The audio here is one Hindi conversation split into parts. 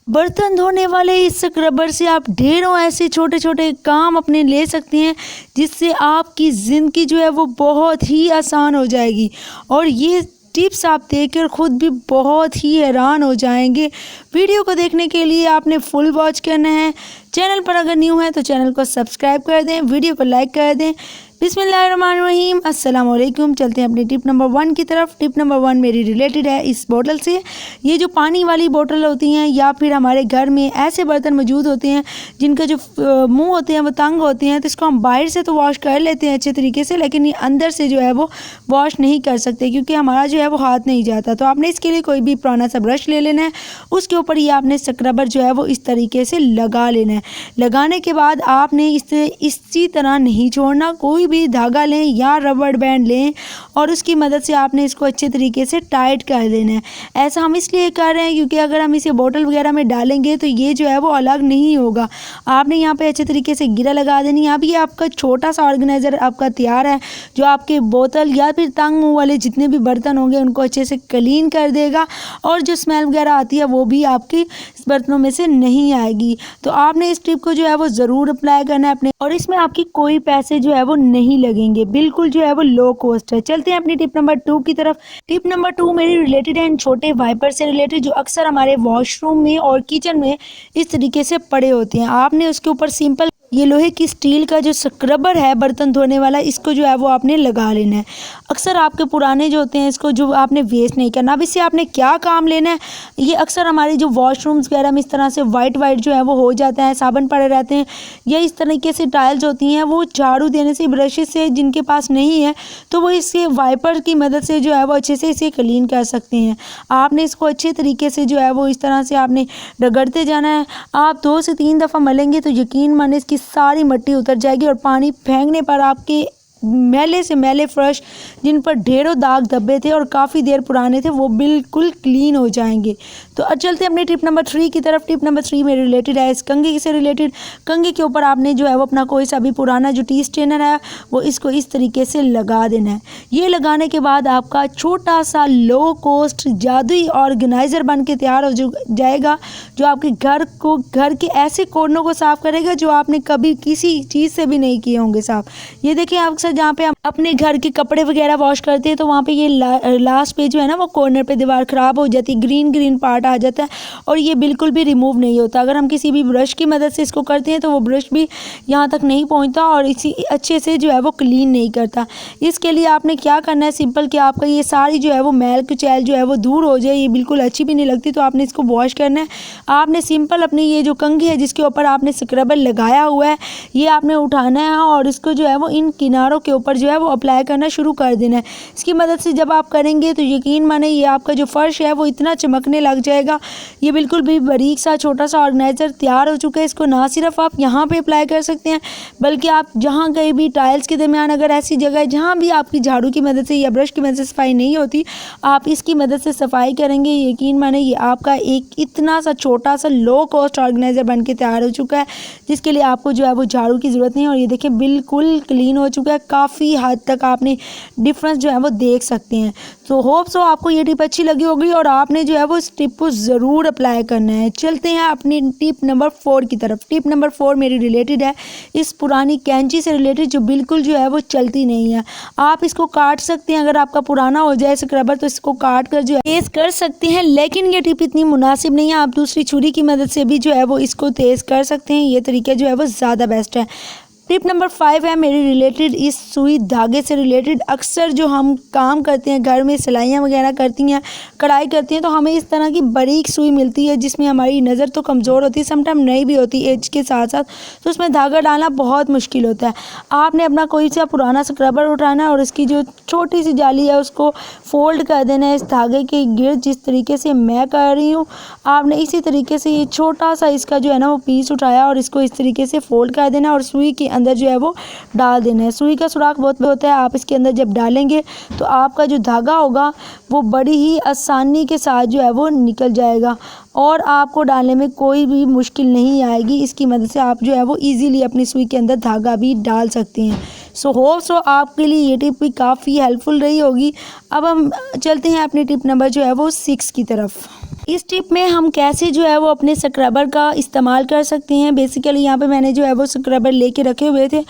बर्तन धोने वाले इस स्क्रबर से आप ढेरों ऐसे छोटे छोटे काम अपने ले सकते हैं, जिससे आपकी ज़िंदगी जो है वो बहुत ही आसान हो जाएगी। और ये टिप्स आप देखकर खुद भी बहुत ही हैरान हो जाएंगे। वीडियो को देखने के लिए आपने फुल वॉच करना है। चैनल पर अगर न्यू है तो चैनल को सब्सक्राइब कर दें, वीडियो को लाइक कर दें। बिस्मिल्लाहिर्रहमानिर्रहीम, अस्सलाम वालेकुम। चलते हैं अपनी टिप नंबर 1 की तरफ। टिप नंबर 1 मेरी रिलेटेड है इस बोतल से। ये जो पानी वाली बोतल होती हैं या फिर हमारे घर में ऐसे बर्तन मौजूद होते हैं जिनका जो मुंह होते हैं वो तंग होते हैं, तो इसको हम बाहर से तो वॉश कर लेते हैं अच्छे तरीके से, लेकिन ये अंदर से जो है वो वॉश नहीं कर सकते क्योंकि हमारा जो है वो हाथ नहीं जाता। तो आपने इसके लिए कोई भी पुराना सा ब्रश ले लेना है, उसके ऊपर ये आपने स्क्रबर जो है वो इस तरीके से लगा लेना है। लगाने के बाद आपने इसी तरह नहीं छोड़ना, कोई भी धागा लें या रबड़ बैंड लें और उसकी मदद से आपने इसको अच्छे तरीके से टाइट कर देना है। ऐसा हम इसलिए कर रहे हैं क्योंकि अगर हम इसे बोतल वगैरह में डालेंगे तो ये जो है वो अलग नहीं होगा। आपने यहाँ पे अच्छे तरीके से गिरा लगा देनी है। अब ये आपका छोटा सा ऑर्गेनाइज़र आपका तैयार है, जो आपके बोतल या फिर तंग मुँह वाले जितने भी बर्तन होंगे उनको अच्छे से क्लीन कर देगा और जो स्मेल वगैरह आती है वो भी आपकी बर्तनों में से नहीं आएगी। तो आपने इस टिप को जो है वो ज़रूर अप्लाई करना है अपने, और इसमें आपकी कोई पैसे जो है वो नहीं लगेंगे, बिल्कुल जो है वो लो कॉस्ट है। चलते हैं अपनी टिप नंबर 2 की तरफ। टिप नंबर 2 मेरी रिलेटेड है इन छोटे वाइपर से रिलेटेड, जो अक्सर हमारे वॉशरूम में और किचन में इस तरीके से पड़े होते हैं। आपने उसके ऊपर सिंपल ये लोहे की स्टील का जो स्क्रबर है बर्तन धोने वाला, इसको जो है वो आपने लगा लेना है। अक्सर आपके पुराने जो होते हैं इसको जो आपने वेस्ट नहीं करना। अब इससे आपने क्या काम लेना है, ये अक्सर हमारे जो वॉशरूम्स वगैरह में इस तरह से वाइट जो है वो हो जाता है, साबुन पड़े रहते हैं, या इस तरीके से टाइल्स होती हैं वो झाड़ू देने से, ब्रशेस से जिनके पास नहीं है तो वो इसके वाइपर की मदद से जो है वो अच्छे से इसे क्लीन कर सकते हैं। आपने इसको अच्छे तरीके से जो है वो इस तरह से आपने रगड़ते जाना है। आप 2 से 3 दफ़ा मलेंगे तो यकीन माने इसकी सारी मिट्टी उतर जाएगी और पानी फेंकने पर आपके मैले से मैले फर्श जिन पर ढेरों दाग धब्बे थे और काफ़ी देर पुराने थे वो बिल्कुल क्लीन हो जाएंगे। तो अब चलते हैं अपनी टिप नंबर 3 की तरफ। टिप नंबर 3 में रिलेटेड है इस कंघी से रिलेटेड। कंघी के ऊपर आपने जो है वो अपना कोई सा भी पुराना जो टी स्ट्रेनर है वो इसको इस तरीके से लगा देना है। ये लगाने के बाद आपका छोटा सा लो कॉस्ट जादुई ऑर्गेनाइज़र बन के तैयार हो जाएगा, जो आपके घर के ऐसे कोनों को साफ़ करेगा जो आपने कभी किसी चीज़ से भी नहीं किए होंगे साफ़। ये देखिए आप जहाँ पे हम अपने घर के कपड़े वगैरह वॉश करते हैं तो वहाँ पे ये लास्ट पे जो है ना वो कॉर्नर पे दीवार ख़राब हो जाती है, ग्रीन पार्ट आ जाता है और ये बिल्कुल भी रिमूव नहीं होता। अगर हम किसी भी ब्रश की मदद से इसको करते हैं तो वो ब्रश भी यहाँ तक नहीं पहुँचता और इसी अच्छे से जो है वो क्लीन नहीं करता। इसके लिए आपने क्या करना है, सिंपल कि आपका ये सारी जो है वो मैल कुचैल जो है वो दूर हो जाए, ये बिल्कुल अच्छी भी नहीं लगती, तो आपने इसको वॉश करना है। आपने सिंपल अपनी ये जो कंघी है जिसके ऊपर आपने स्क्रबर लगाया हुआ है ये आपने उठाना है और इसको जो है वो इन किनारों के ऊपर जो है वो अप्लाई करना शुरू कर देना है। इसकी मदद से जब आप करेंगे तो यकीन माने ये आपका जो फर्श है वो इतना चमकने लग जाएगा। ये बिल्कुल भी बारीक सा छोटा सा ऑर्गेनाइज़र तैयार हो चुका है। इसको ना सिर्फ आप यहाँ पे अप्लाई कर सकते हैं बल्कि आप जहाँ कहीं भी टाइल्स के दरमियान अगर ऐसी जगह है जहाँ भी आपकी झाड़ू की मदद से या ब्रश की मदद से सफाई नहीं होती, आप इसकी मदद से सफाई करेंगे, यकीन माने ये आपका एक इतना सा छोटा सा लो कॉस्ट ऑर्गेनाइज़र बन के तैयार हो चुका है, जिसके लिए आपको जो है वो झाड़ू की ज़रूरत नहीं। और ये देखिए बिल्कुल क्लीन हो चुका है, काफ़ी हद तक आपने डिफरेंस जो है वो देख सकते हैं। तो होप सो आपको ये टिप अच्छी लगी होगी और आपने जो है वो इस टिप को ज़रूर अप्लाई करना है। चलते हैं अपनी टिप नंबर 4 की तरफ। टिप नंबर 4 मेरी रिलेटेड है इस पुरानी कैंची से रिलेटेड, जो बिल्कुल जो है वो चलती नहीं है। आप इसको काट सकते हैं, अगर आपका पुराना हो जाए स्क्रबर तो इसको काट कर जो है तेज़ कर सकते हैं, लेकिन ये टिप इतनी मुनासिब नहीं है। आप दूसरी छुरी की मदद से भी जो है वो इसको तेज़ कर सकते हैं, ये तरीका जो है वो ज़्यादा बेस्ट है। टिप नंबर 5 है मेरी रिलेटेड इस सुई धागे से रिलेटेड। अक्सर जो हम काम करते हैं घर में, सिलाइयाँ वगैरह करती हैं, कढ़ाई करती हैं, तो हमें इस तरह की बारीक सुई मिलती है जिसमें हमारी नज़र तो कमज़ोर होती है, समटाइम नहीं भी होती एज के साथ साथ, तो उसमें धागा डालना बहुत मुश्किल होता है। आपने अपना कोई सा पुराना स्क्रबर उठाना है और इसकी जो छोटी सी जाली है उसको फोल्ड कर देना है इस धागे के गिर्द, जिस तरीके से मैं कर रही हूँ। आपने इसी तरीके से ये छोटा सा इसका जो है ना वो पीस उठाया और इसको इस तरीके से फोल्ड कर देना और सुई के अंदर जो है वो डाल देना है। सुई का सुराख बहुत होता है, आप इसके अंदर जब डालेंगे तो आपका जो धागा होगा वो बड़ी ही आसानी के साथ जो है वो निकल जाएगा और आपको डालने में कोई भी मुश्किल नहीं आएगी। इसकी मदद से आप जो है वो इजीली अपनी सुई के अंदर धागा भी डाल सकते हैं। सो आपके लिए ये टिप भी काफ़ी हेल्पफुल रही होगी। अब हम चलते हैं अपनी टिप नंबर जो है वो 6 की तरफ। इस टिप में हम कैसे जो है वो अपने स्क्रबर का इस्तेमाल कर सकते हैं। बेसिकली यहाँ पे मैंने जो है वो स्क्रबर लेके रखे हुए थे,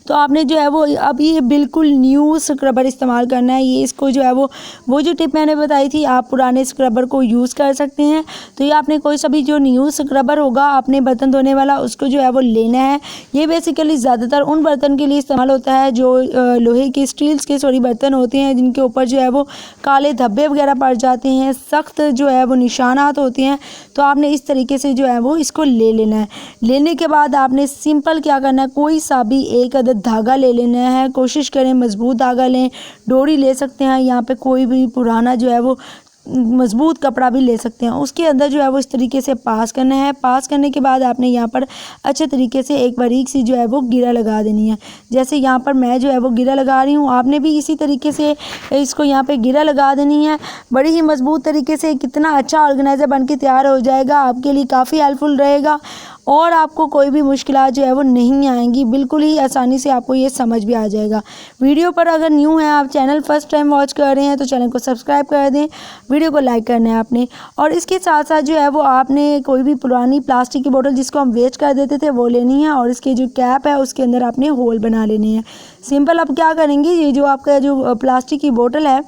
तो आपने जो है वो अभी ये बिल्कुल न्यू स्क्रबर इस्तेमाल करना है। ये इसको जो है वो जो टिप मैंने बताई थी, आप पुराने स्क्रबर को यूज़ कर सकते हैं। तो ये आपने कोई सा भी जो न्यू स्क्रबर होगा आपने बर्तन धोने वाला, उसको जो है वो लेना है। ये बेसिकली ज़्यादातर उन बर्तन के लिए इस्तेमाल होता है जो लोहे के स्टील्स के बर्तन होते हैं, जिनके ऊपर जो है वो काले धब्बे वगैरह पड़ जाते हैं, सख्त जो है वो निशानात होते हैं। तो आपने इस तरीके से जो है वो इसको ले लेना है। लेने के बाद आपने सिंपल क्या करना है, कोई सा भी एक अदद धागा ले लेना है। कोशिश करें मजबूत धागा लें, डोरी ले सकते हैं, यहाँ पे कोई भी पुराना जो है वो मजबूत कपड़ा भी ले सकते हैं। उसके अंदर जो है वो इस तरीके से पास करना है। पास करने के बाद आपने यहाँ पर अच्छे तरीके से एक बारीक सी जो है वो गिरा लगा देनी है। जैसे यहाँ पर मैं जो है वो गिरा लगा रही हूँ, आपने भी इसी तरीके से इसको यहाँ पे गिरा लगा देनी है। बड़ी ही मजबूत तरीके से कितना अच्छा ऑर्गेनाइज़र बन के तैयार हो जाएगा, आपके लिए काफ़ी हेल्पफुल रहेगा और आपको कोई भी मुश्किलात जो है वो नहीं आएंगी। बिल्कुल ही आसानी से आपको ये समझ भी आ जाएगा। वीडियो पर अगर न्यू है, आप चैनल फर्स्ट टाइम वॉच कर रहे हैं, तो चैनल को सब्सक्राइब कर दें, वीडियो को लाइक करना है आपने। और इसके साथ साथ जो है वो आपने कोई भी पुरानी प्लास्टिक की बोतल जिसको हम वेस्ट कर देते थे वो लेनी है, और इसके जो कैप है उसके अंदर आपने होल बना लेने हैं। सिंपल अब क्या करेंगे, ये जो आपका जो प्लास्टिक की बोतल है,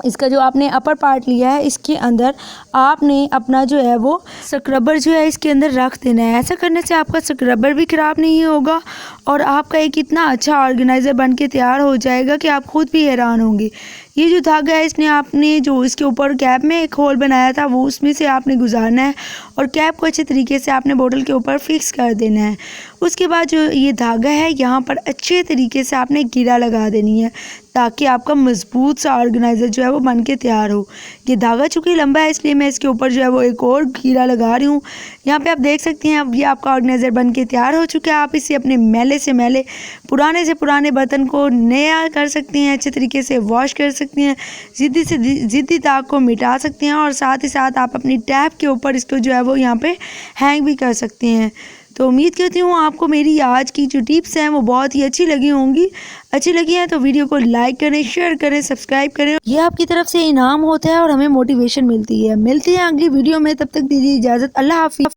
इसका जो आपने अपर पार्ट लिया है, इसके अंदर आपने अपना जो है वो स्क्रबर जो है इसके अंदर रख देना है। ऐसा करने से आपका स्क्रबर भी ख़राब नहीं होगा और आपका एक इतना अच्छा ऑर्गेनाइज़र बन के तैयार हो जाएगा कि आप खुद भी हैरान होंगे। ये जो धागा है, इसने आपने जो इसके ऊपर कैप में एक होल बनाया था वो उसमें से आपने गुजारना है और कैप को अच्छे तरीके से आपने बोतल के ऊपर फिक्स कर देना है। उसके बाद जो ये धागा है यहाँ पर अच्छे तरीके से आपने गिरा लगा देनी है, ताकि आपका मजबूत सा ऑर्गेनाइज़र जो है वो बन के तैयार हो। ये धागा चूँकि लंबा है, इसलिए मैं इसके ऊपर जो है वो एक और गिरा लगा रही हूँ। यहाँ पे आप देख सकते हैं अब ये आपका ऑर्गेनाइज़र बन के तैयार हो चुका है। आप इसे अपने मैले से मैले, पुराने से पुराने बर्तन को नया कर सकते हैं, अच्छे तरीके से वॉश कर सकते हैं, ज़िद्दी दाग को मिटा सकते हैं और साथ ही साथ आप अपनी टैप के ऊपर इसको जो है वो यहाँ पे हैंग भी कर सकते हैं। तो उम्मीद करती हूँ आपको मेरी आज की जो टिप्स हैं वो बहुत ही अच्छी लगी होंगी। अच्छी लगी हैं तो वीडियो को लाइक करें, शेयर करें, सब्सक्राइब करें। ये आपकी तरफ से इनाम होता है और हमें मोटिवेशन मिलती है। मिलते हैं अगली वीडियो में, तब तक दीजिए इजाज़त। अल्लाह हाफिज़।